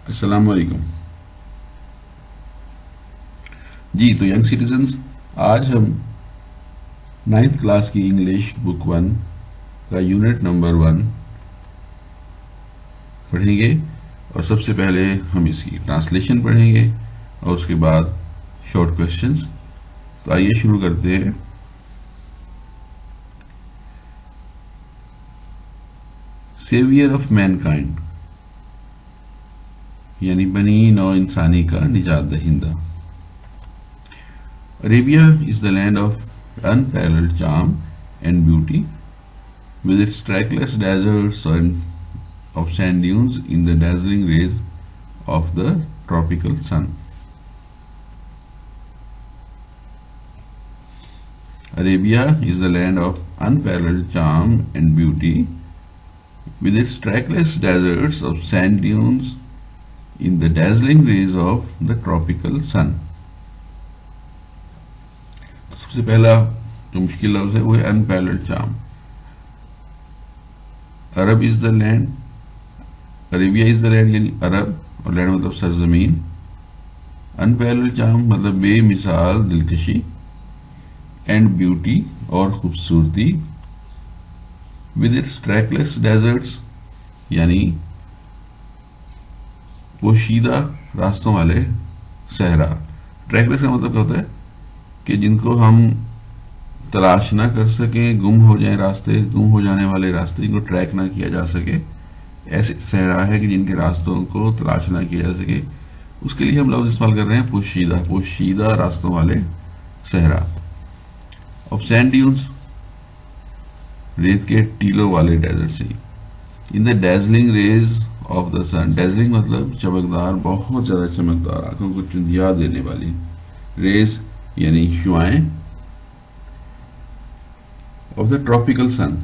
السلام علیکم جی. تو ینگ سٹیزنز، آج ہم 9th کلاس کی انگلش بک 1 کا یونٹ نمبر 1 پڑھیں گے. اور سب سے پہلے ہم اس کی ٹرانسلیشن پڑھیں گے اور اس کے بعد شارٹ کویشچنز. تو آئیے شروع کرتے ہیں. سیویئر آف مین کائنڈ، یعنی بنی نوع انسانی کا نجات دہندہ. Arabia is the land of unparalleled charm and beauty, with its trackless deserts of sand dunes in the dazzling rays of the tropical sun. Arabia is the land of unparalleled charm and beauty, with its trackless deserts of sand dunes in the dazzling rays of the tropical sun. سب سے پہلا جو مشکل لفظ ہے وہ ہے انپیرلڈ charm. عرب از دا land, Arabia از دا land یعنی عرب، اور لینڈ مطلب سرزمین. انپیرلڈ چارم مطلب بے مثال دلکشی، اینڈ بیوٹی اور خوبصورتی. ود اٹس ٹریکلیس ڈیزرٹس یعنی پوشیدہ راستوں والے صحرا. ٹریکلیس کا مطلب کیا ہوتا ہے کہ جن کو ہم تلاش نہ کر سکیں، گم ہو جائیں راستے، گم ہو جانے والے راستے جن کو ٹریک نہ کیا جا سکے، ایسے صحرا ہے کہ جن کے راستوں کو تلاش نہ کیا جا سکے. اس کے لیے ہم لفظ استعمال کر رہے ہیں پوشیدہ، پوشیدہ راستوں والے صحرا. آف سینڈ ڈیونز، ریت کے ٹیلوں والے ڈیزرٹ سے. ان دا ڈیزلنگ ریز آف دا سن، ڈیزلنگ مطلب چمکدار، بہت زیادہ چمکدار، آنکھوں کو چندھیا دینے والی. ریز یعنی شعائیں. Of the tropical sun,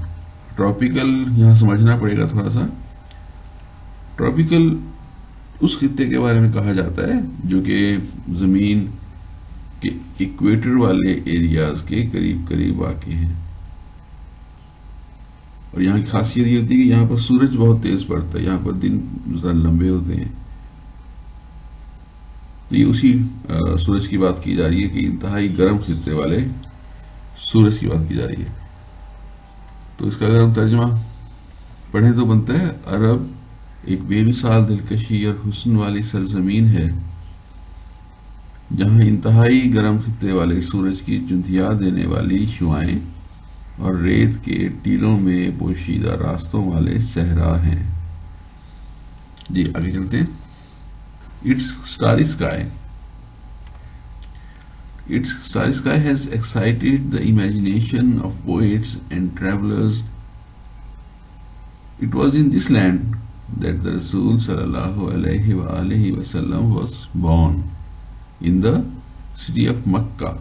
tropical یہاں سمجھنا پڑے گا تھوڑا سا. ٹراپیکل اس خطے کے بارے میں کہا جاتا ہے جو کہ زمین کے ایکویٹر والے ایریاز کے قریب قریب واقع ہیں. اور یہاں کی خاصیت یہ ہوتی ہے کہ یہاں پر سورج بہت تیز پڑتا ہے، یہاں پر دن ذرا لمبے ہوتے ہیں. تو یہ اسی سورج کی بات کی جا رہی ہے کہ انتہائی گرم خطے والے سورج کی بات کی جا رہی ہے. تو اس کا اگر ہم ترجمہ پڑھیں تو بنتا ہے عرب ایک بے مثال دلکشی اور حسن والی سرزمین ہے جہاں انتہائی گرم خطے والے سورج کی چندھیا دینے والی شعائیں اور ریت کے ٹیلوں میں پوشیدہ راستوں والے صحرا ہیں. جی آگے چلتے ہیں. Its starry sky. Its starry sky has excited the imagination of poets and travelers. It was in this land that the Rasul sallallahu alaihi wasallam was born, in the city of Makkah,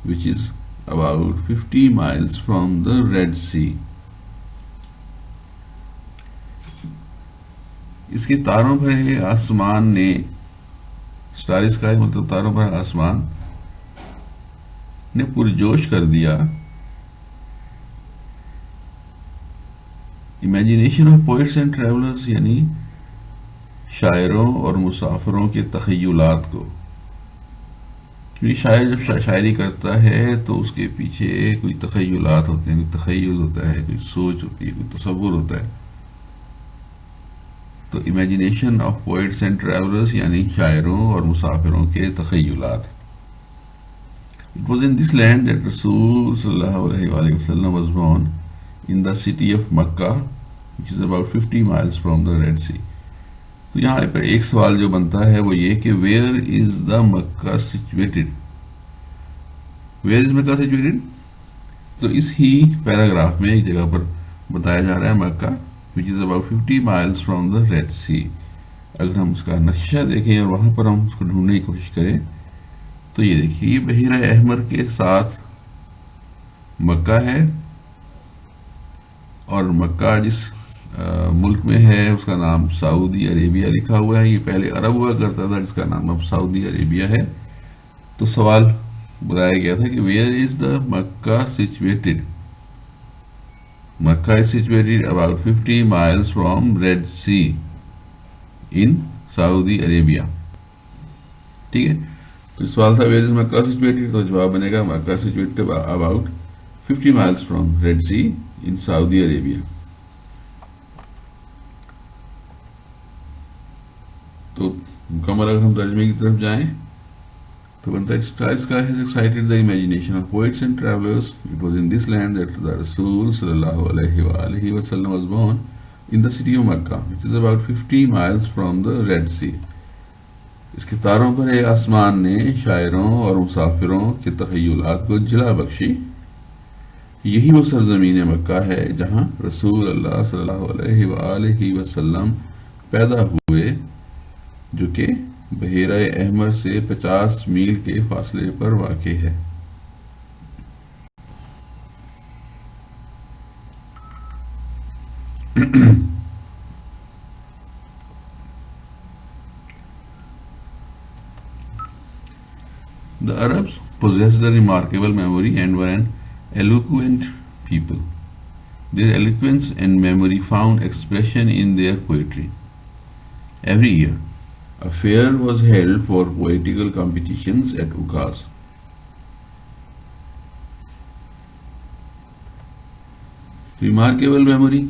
which is about 50 miles from the Red Sea. اس کے تاروں بھرے آسمان نے، سٹاری sky مطلب تاروں بھرا آسمان نے پرجوش کر دیا imagination of poets and travellers یعنی شاعروں اور مسافروں کے تخیلات کو. کیونکہ شاعر جب شاعری کرتا ہے تو اس کے پیچھے کوئی تخیلات ہوتے ہیں، کوئی تخیل ہوتا ہے، کوئی سوچ ہوتی ہے، کوئی تصور ہوتا ہے. تو imagination of poets and travellers یعنی شاعروں اور مسافروں کے تخیلات. It was in this land that Rasul sallallahu alaihi wasallam was born, in the city of Makkah, which is about 50 miles from the Red Sea. تو یہاں پر ایک سوال جو بنتا ہے وہ یہ کہ where is the Makkah situated? Where is Makkah situated? تو اس ہی پیراگراف میں ایک جگہ پر بتایا جا رہا ہے مکہ which is about 50 miles from the Red Sea. اگر ہم اس کا نقشہ دیکھیں اور وہاں پر ہم اس کو ڈھونڈنے کی کوشش کریں تو یہ دیکھیے یہ بحیرہ احمر کے ساتھ مکہ ہے، اور مکہ جس ملک میں ہے اس کا نام سعودی عربیہ لکھا ہوا ہے. یہ پہلے عرب ہوا کرتا تھا جس کا نام اب سعودی عربیہ ہے. تو سوال بتایا گیا تھا کہ where is the Makkah situated. Makkah is situated about 50 miles from Red Sea in سعودی عربیہ. ٹھیک ہے. تو سوال تھا ویئر از مکہ سچویٹڈ، تو جواب بنے گا Mecca situated about 50 miles from Red Sea in Saudi Arabia. تو مکمل اگر ہم ترجمے کی طرف جائیں تو بنتا ہے sky has excited the imagination of poets and travelers. It was in this land that the Rasul sallallahu alaihi wasallam was born, in the city of Makkah, which is about 50 miles from the Red Sea. اس کے تاروں پر آسمان نے شاعروں اور مسافروں کے تخیلات کو جلا بخشی. یہی وہ سرزمین مکہ ہے جہاں رسول اللہ صلی اللہ علیہ وآلہ وسلم پیدا ہوئے، جو کہ بحیرہ احمر سے 50 میل کے فاصلے پر واقع ہے. The Arabs possessed a remarkable memory and were an eloquent people. Their eloquence and memory found expression in their poetry. Every year, a fair was held for poetical competitions at Ukaz. Remarkable memory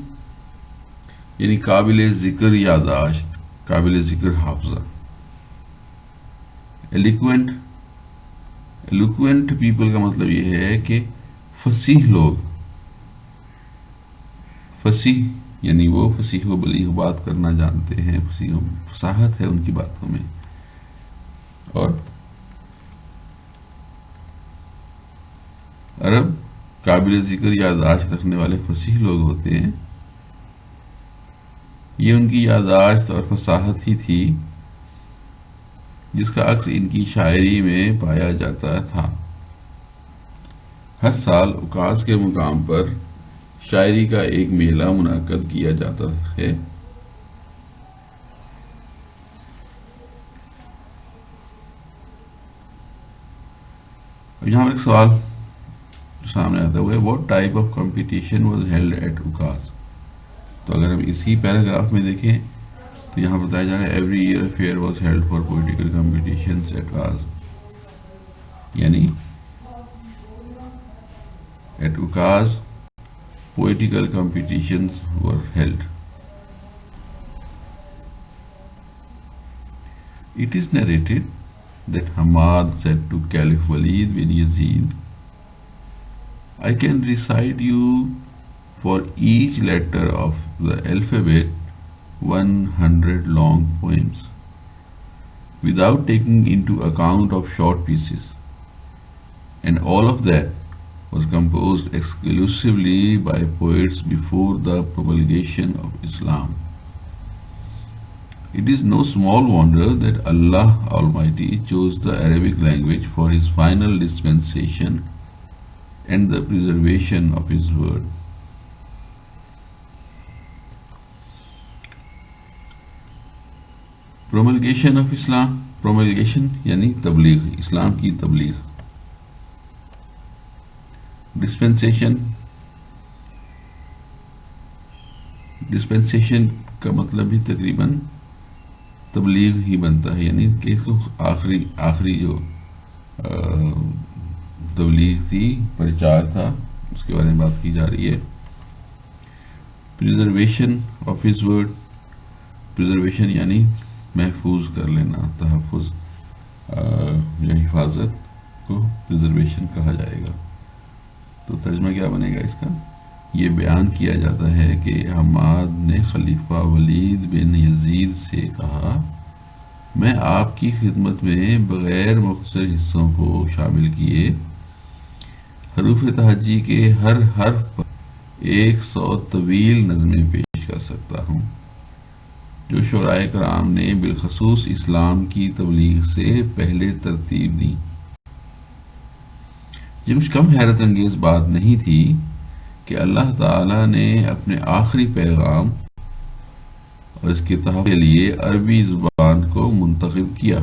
یعنی قابل ذکر یاداشت، قابل ذکر حافظہ. Eloquent people کا مطلب یہ ہے کہ فصیح لوگ. فصیح یعنی وہ فصیح و بلیغ بات کرنا جانتے ہیں، فصاحت ہے ان کی باتوں میں. اور عرب قابل ذکر یاداشت رکھنے والے فصیح لوگ ہوتے ہیں. یہ ان کی یاداشت اور فصاحت ہی تھی جس کا عکس ان کی شاعری میں پایا جاتا تھا. ہر سال اکاز کے مقام پر شاعری کا ایک میلہ منعقد کیا جاتا ہے. یہاں پر ایک سوال سامنے آتا ہوا ہے what type of competition was held at Ukaz. تو اگر ہم اسی پیراگراف میں دیکھیں تو یہاں بتایا جا رہا ہے every year fair was held for political competitions at Ukaz, یعنی at Ukaz poetical competitions were held. It is narrated that Hamad said to Caliph Walid bin Yazid, I can recite you for each letter of the alphabet 100 long poems without taking into account of short pieces, and all of that was composed exclusively by poets before the promulgation of Islam. It is no small wonder that Allah Almighty chose the Arabic language for His final dispensation and the preservation of His word. Promulgation of Islam. Promulgation یعنی تبلیغ، اسلام کی تبلیغ. Dispensation کا مطلب بھی تقریباً تبلیغ ہی بنتا ہے، یعنی کہ آخری جو تبلیغ تھی، پرچار تھا، اس کے بارے میں بات کی جا رہی ہے. Preservation of his word. Preservation یعنی محفوظ کر لینا، تحفظ یا حفاظت کو پریزرویشن کہا جائے گا. تو ترجمہ کیا بنے گا اس کا؟ یہ بیان کیا جاتا ہے کہ حماد نے خلیفہ ولید بن یزید سے کہا میں آپ کی خدمت میں بغیر مختصر حصوں کو شامل کیے حروف تہجی کے ہر حرف پر 100 طویل نظمیں پیش کر سکتا ہوں جو شعرائے کرام نے بالخصوص اسلام کی تبلیغ سے پہلے ترتیب دی. یہ کچھ کم حیرت انگیز بات نہیں تھی کہ اللہ تعالیٰ نے اپنے آخری پیغام اور اس کے تحفظ کے لیے عربی زبان کو منتخب کیا.